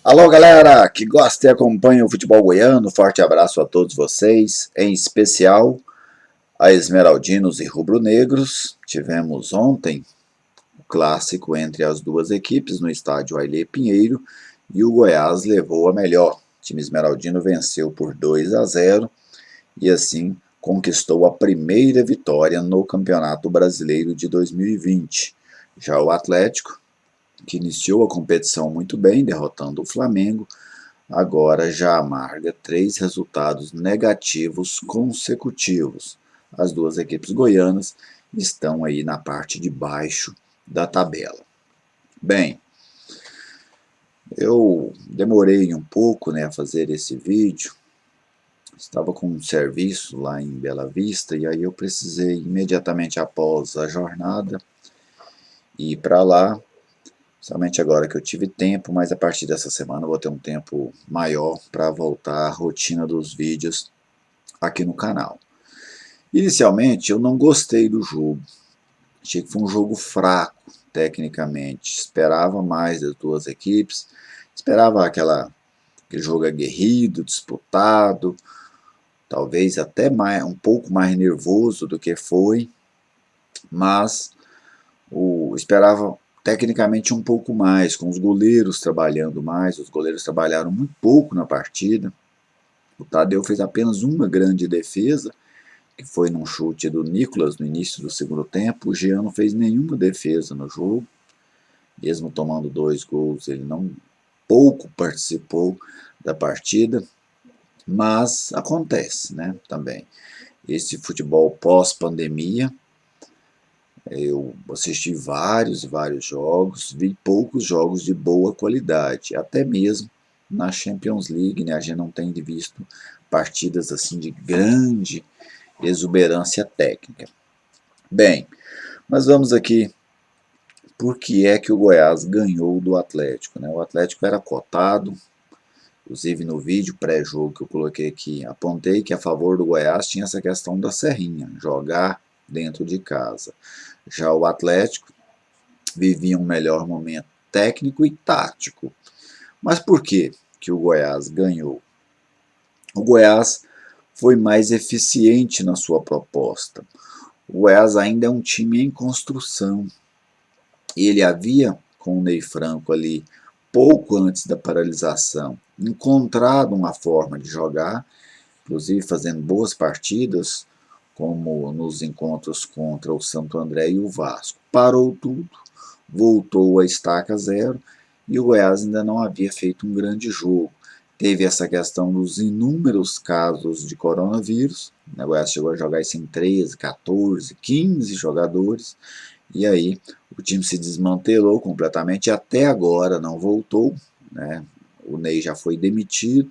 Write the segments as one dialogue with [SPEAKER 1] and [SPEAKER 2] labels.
[SPEAKER 1] Alô galera que gosta e acompanha o futebol goiano, forte abraço a todos vocês, em especial a esmeraldinos e rubro-negros. Tivemos ontem o clássico entre as duas equipes no estádio Ailê Pinheiro e o Goiás levou a melhor. O time esmeraldino venceu por 2-0 e assim conquistou a primeira vitória no Campeonato Brasileiro de 2020. Já o Atlético, que iniciou a competição muito bem, derrotando o Flamengo, agora já amarga 3 resultados negativos consecutivos. As duas equipes goianas estão aí na parte de baixo da tabela. Bem, eu demorei um pouco, a fazer esse vídeo. Estava com um serviço lá em Bela Vista e aí eu precisei imediatamente após a jornada ir para lá. Somente agora que eu tive tempo, mas a partir dessa semana eu vou ter um tempo maior para voltar à rotina dos vídeos aqui no canal. Inicialmente eu não gostei do jogo, achei que foi um jogo fraco tecnicamente, esperava mais das duas equipes, esperava aquele jogo aguerrido, disputado, talvez até um pouco mais nervoso do que foi, mas esperava tecnicamente um pouco mais, com os goleiros trabalhando mais. Os goleiros trabalharam muito pouco na partida. O Tadeu fez apenas uma grande defesa, que foi num chute do Nicolas no início do segundo tempo. O Jean não fez nenhuma defesa no jogo, mesmo tomando 2 gols, ele não pouco participou da partida, mas acontece, também. Esse futebol pós-pandemia, eu assisti vários e vários jogos, vi poucos jogos de boa qualidade, até mesmo na Champions League, a gente não tem visto partidas assim de grande exuberância técnica. Bem, mas vamos aqui, por que é que o Goiás ganhou do Atlético? O Atlético era cotado, inclusive no vídeo pré-jogo que eu coloquei aqui, apontei que a favor do Goiás tinha essa questão da serrinha, jogar dentro de casa. Já o Atlético vivia um melhor momento técnico e tático. Mas por que o Goiás ganhou? O Goiás foi mais eficiente na sua proposta. O Goiás ainda é um time em construção. Ele havia, com o Ney Franco ali, pouco antes da paralisação, encontrado uma forma de jogar, inclusive fazendo boas partidas, como nos encontros contra o Santo André e o Vasco. Parou tudo, voltou a estaca zero e o Goiás ainda não havia feito um grande jogo. Teve essa questão dos inúmeros casos de coronavírus, o Goiás chegou a jogar isso em 13, 14, 15 jogadores, e aí o time se desmantelou completamente, até agora não voltou, o Ney já foi demitido,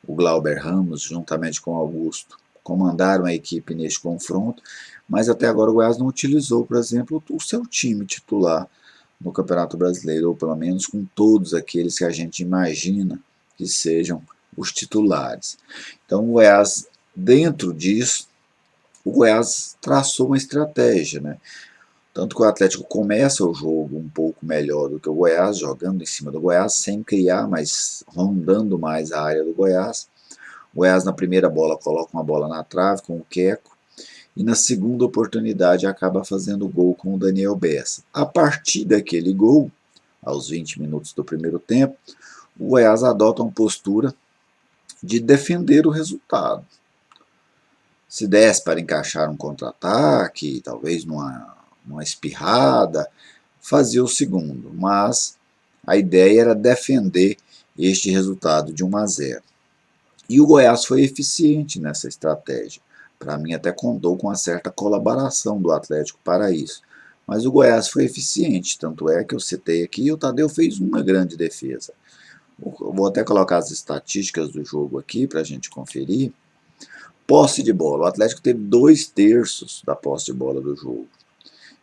[SPEAKER 1] o Glauber Ramos, juntamente com o Augusto, comandaram a equipe neste confronto, mas até agora o Goiás não utilizou, por exemplo, o seu time titular no Campeonato Brasileiro, ou pelo menos com todos aqueles que a gente imagina que sejam os titulares. Então o Goiás, dentro disso, o Goiás traçou uma estratégia, Tanto que o Atlético começa o jogo um pouco melhor do que o Goiás, jogando em cima do Goiás, sem criar, mas rondando mais a área do Goiás. O Goiás na primeira bola coloca uma bola na trave com o Queco, e na segunda oportunidade acaba fazendo gol com o Daniel Bessa. A partir daquele gol, aos 20 minutos do primeiro tempo, o Goiás adota uma postura de defender o resultado. Se desse para encaixar um contra-ataque, talvez numa espirrada, fazia o segundo, mas a ideia era defender este resultado de 1-0. E o Goiás foi eficiente nessa estratégia. Para mim até contou com uma certa colaboração do Atlético para isso. Mas o Goiás foi eficiente, tanto é que eu citei aqui, e o Tadeu fez uma grande defesa. Eu vou até colocar as estatísticas do jogo aqui para a gente conferir. Posse de bola, o Atlético teve 2/3 da posse de bola do jogo.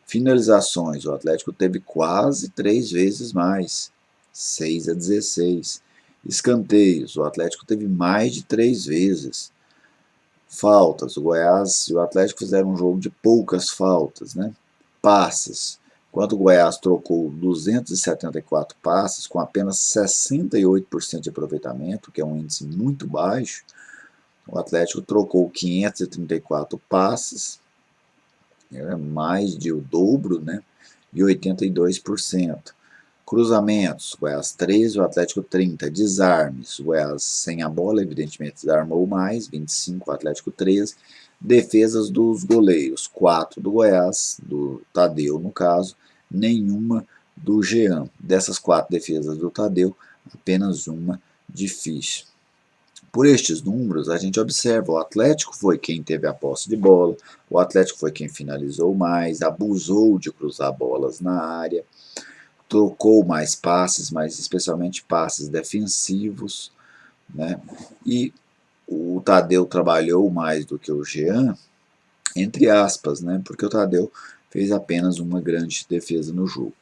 [SPEAKER 1] Finalizações, o Atlético teve quase 3 vezes mais, 6-16. Escanteios, o Atlético teve mais de 3 vezes. Faltas, o Goiás e o Atlético fizeram um jogo de poucas faltas, Passes, enquanto o Goiás trocou 274 passes com apenas 68% de aproveitamento, que é um índice muito baixo. O Atlético trocou 534 passes, mais de o dobro, né? E 82%. Cruzamentos, Goiás 13, o Atlético 30. Desarmes, o Goiás sem a bola, evidentemente desarmou mais, 25, o Atlético 13. Defesas dos goleiros, 4 do Goiás, do Tadeu no caso, nenhuma do Jean. Dessas 4 defesas do Tadeu, apenas uma difícil. Por estes números, a gente observa, o Atlético foi quem teve a posse de bola, o Atlético foi quem finalizou mais, abusou de cruzar bolas na área, trocou mais passes, mas especialmente passes defensivos, né? E o Tadeu trabalhou mais do que o Jean, entre aspas, né? Porque o Tadeu fez apenas uma grande defesa no jogo.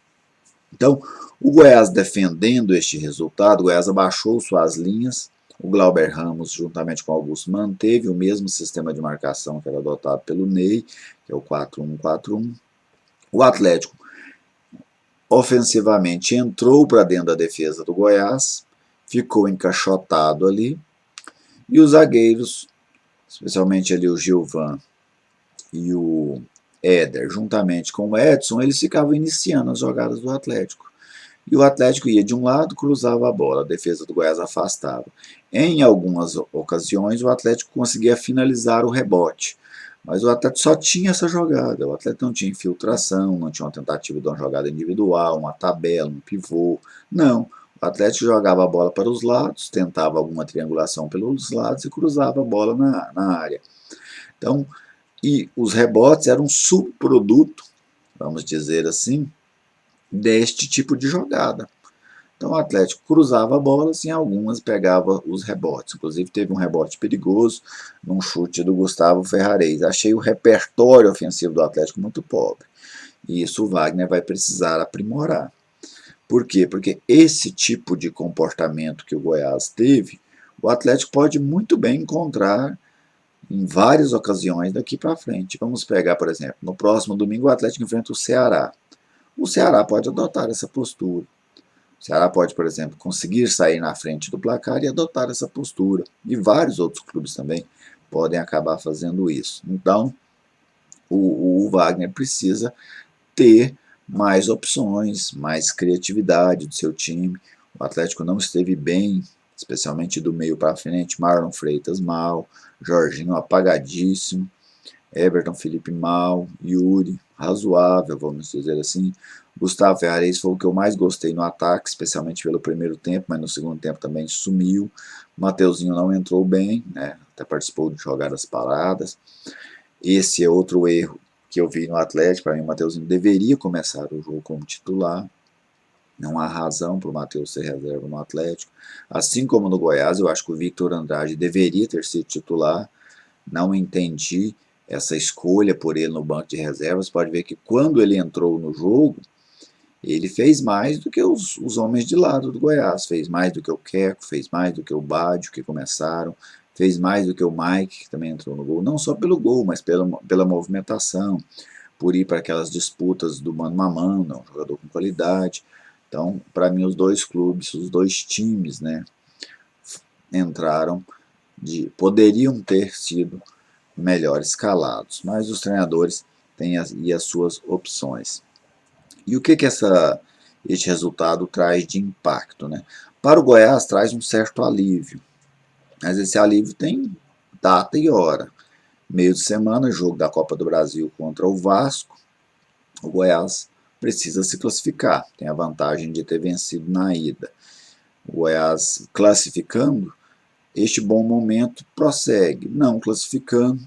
[SPEAKER 1] Então, o Goiás defendendo este resultado, o Goiás abaixou suas linhas, o Glauber Ramos, juntamente com o Augusto, manteve o mesmo sistema de marcação que era adotado pelo Ney, que é o 4-1-4-1. O Atlético ofensivamente entrou para dentro da defesa do Goiás, ficou encaixotado ali, e os zagueiros, especialmente ali o Gilvan e o Éder, juntamente com o Edson, eles ficavam iniciando as jogadas do Atlético. E o Atlético ia de um lado, cruzava a bola, a defesa do Goiás afastava. Em algumas ocasiões, o Atlético conseguia finalizar o rebote, mas o Atlético só tinha essa jogada. O Atlético não tinha infiltração, não tinha uma tentativa de uma jogada individual, uma tabela, um pivô. Não. O Atlético jogava a bola para os lados, tentava alguma triangulação pelos lados e cruzava a bola na área. Então, e os rebotes eram um subproduto, vamos dizer assim, deste tipo de jogada. Então o Atlético cruzava bolas e em algumas pegava os rebotes. Inclusive teve um rebote perigoso num chute do Gustavo Ferrarez. Achei o repertório ofensivo do Atlético muito pobre. E isso o Wagner vai precisar aprimorar. Por quê? Porque esse tipo de comportamento que o Goiás teve, o Atlético pode muito bem encontrar em várias ocasiões daqui para frente. Vamos pegar, por exemplo, no próximo domingo o Atlético enfrenta o Ceará. O Ceará pode adotar essa postura. O Ceará pode, por exemplo, conseguir sair na frente do placar e adotar essa postura. E vários outros clubes também podem acabar fazendo isso. Então, o Wagner precisa ter mais opções, mais criatividade do seu time. O Atlético não esteve bem, especialmente do meio para frente. Marlon Freitas mal, Jorginho apagadíssimo, Everton Felipe mal, Yuri razoável, vamos dizer assim. Gustavo Ferrarez foi o que eu mais gostei no ataque, especialmente pelo primeiro tempo, mas no segundo tempo também sumiu. Mateuzinho não entrou bem, né? Até participou de jogadas paradas. Esse é outro erro que eu vi no Atlético. Para mim, o Mateuzinho deveria começar o jogo como titular. Não há razão para o Matheus ser reserva no Atlético. Assim como no Goiás, eu acho que o Victor Andrade deveria ter sido titular. Não entendi essa escolha por ele no banco de reservas. Pode ver que quando ele entrou no jogo, ele fez mais do que os homens de lado do Goiás. Fez mais do que o Queco, fez mais do que o Bádio, que começaram. Fez mais do que o Mike, que também entrou no gol. Não só pelo gol, mas pela movimentação. Por ir para aquelas disputas do mano a mano, um jogador com qualidade. Então, para mim, os dois clubes, os dois times, né, entraram poderiam ter sido melhor escalados, mas os treinadores têm as suas opções. E o que este resultado traz de impacto? Né? Para o Goiás traz um certo alívio, mas esse alívio tem data e hora. Meio de semana, jogo da Copa do Brasil contra o Vasco, o Goiás precisa se classificar, tem a vantagem de ter vencido na ida. O Goiás classificando, este bom momento prossegue, não classificando,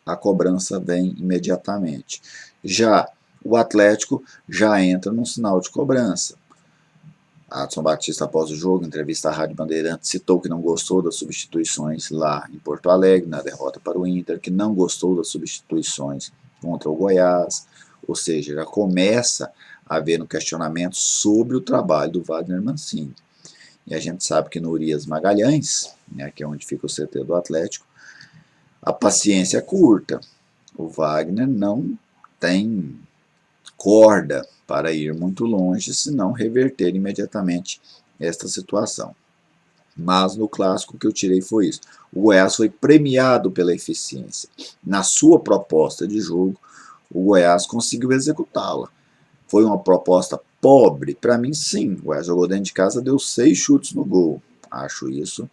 [SPEAKER 1] a cobrança vem imediatamente. Já o Atlético já entra num sinal de cobrança. Adson Batista, após o jogo, em entrevista à Rádio Bandeirantes, citou que não gostou das substituições lá em Porto Alegre, na derrota para o Inter, que não gostou das substituições contra o Goiás, ou seja, já começa a haver um questionamento sobre o trabalho do Wagner Mancini. E a gente sabe que no Urias Magalhães, né, que é onde fica o CT do Atlético, a paciência é curta. O Wagner não tem corda para ir muito longe, senão reverter imediatamente esta situação. Mas no clássico o que eu tirei foi isso. O Goiás foi premiado pela eficiência. Na sua proposta de jogo, o Goiás conseguiu executá-la. Foi uma proposta pobre? Para mim, sim. O Goiás jogou dentro de casa, deu 6 chutes no gol. Acho isso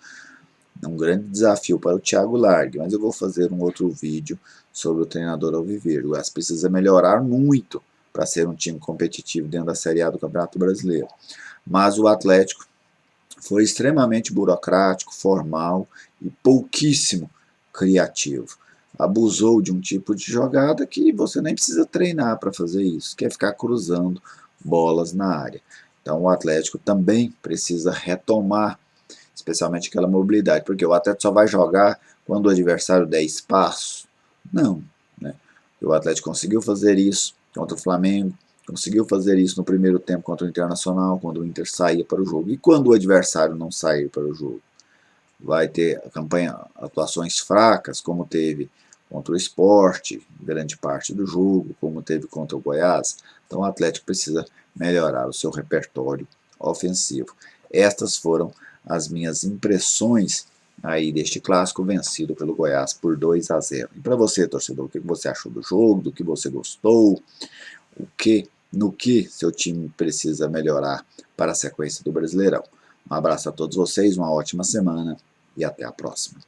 [SPEAKER 1] um grande desafio para o Thiago Largue, mas eu vou fazer um outro vídeo sobre o treinador Alviverde. O Goiás precisa melhorar muito para ser um time competitivo dentro da Série A do Campeonato Brasileiro. Mas o Atlético foi extremamente burocrático, formal e pouquíssimo criativo. Abusou de um tipo de jogada que você nem precisa treinar para fazer isso, que é ficar cruzando bolas na área. Então o Atlético também precisa retomar, especialmente aquela mobilidade, porque o Atlético só vai jogar quando o adversário der espaço. Não, né? O Atlético conseguiu fazer isso contra o Flamengo, conseguiu fazer isso no primeiro tempo contra o Internacional, quando o Inter saía para o jogo. E quando o adversário não sair para o jogo? Vai ter atuações fracas, como teve contra o Sport, grande parte do jogo, como teve contra o Goiás. Então o Atlético precisa melhorar o seu repertório ofensivo. Estas foram as minhas impressões aí deste clássico vencido pelo Goiás por 2-0. E para você, torcedor, o que você achou do jogo, do que você gostou, no que seu time precisa melhorar para a sequência do Brasileirão? Um abraço a todos vocês, uma ótima semana e até a próxima.